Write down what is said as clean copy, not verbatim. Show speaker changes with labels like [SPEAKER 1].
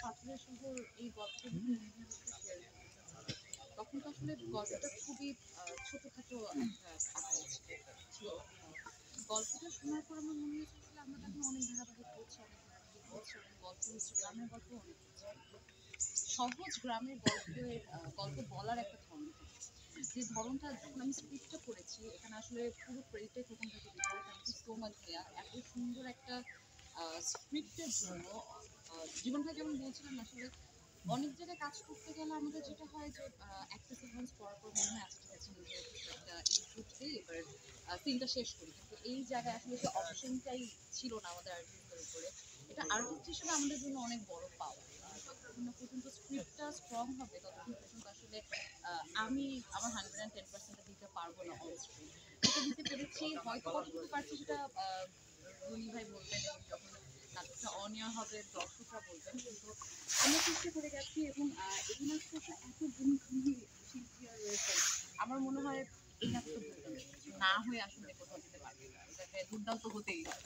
[SPEAKER 1] পাথরের শহর এই গল্পটা তখন তো আসলে গল্পটা খুবই ছোটখাটো একটা আকারে ছিল। গল্পটা শোনার পর আমার মনে হয়েছে আসলে আমরা তখন অনেক ধারাবাহিক করছি, অনেক গল্প হচ্ছে, গ্রামের গল্প অনেক হচ্ছে। সহজ গ্রামের গল্প বলার একটা ধরন থাকে। যে ধরনটা যখন আমি স্ক্রিপ্টটা করেছি, এখানে আসলে পুরো ক্রেডিটটাই প্রথম থেকে দিতে হবে। থ্যাংক ইউ সো মাচ ভাইয়া, এত সুন্দর একটা স্ক্রিপ্টের জন্য। জীবন ভাই যেমন বলছিলেন আসলে অনেক জায়গায় কাজ করতে গেলে আমাদের যেটা হয় যে একটা সিকোয়েন্স পড়ার পর মনে হয় আচ্ছা ঠিক আছে নিজের একটা ইনপুট দিই, এবার সিনটা শেষ করি, কিন্তু এই জায়গায় আসলে যে অপশনটাই ছিল না আমাদের আর্টিস্টের উপরে। এটা আর্টিস্ট হিসেবে আমাদের জন্য অনেক বড় পাওয়া। যতক্ষণ না পর্যন্ত স্ক্রিপ্টটা স্ট্রং হবে ততক্ষণ পর্যন্ত আসলে আমি আমার 110% দিতে পারবো না অন স্ক্রিন। সেটা দিতে পেরেছি, হয়তো কতটুকু পারছি সেটা রুনি ভাই বলবেন, এবং যখন নাটকটা অন এয়ার হবে দর্শকরা বলবেন, কিন্তু আমরা চেষ্টা করে গেছি। এবং এই নাটকটা এত গুণী শিল্পীরা রয়েছেন, আমার মনে হয় এই নাটকটা দুর্দান্ত না হয়ে আসলে কোথাও দিতে পারবে না, এটাকে দুর্দান্ত হতেই হবে।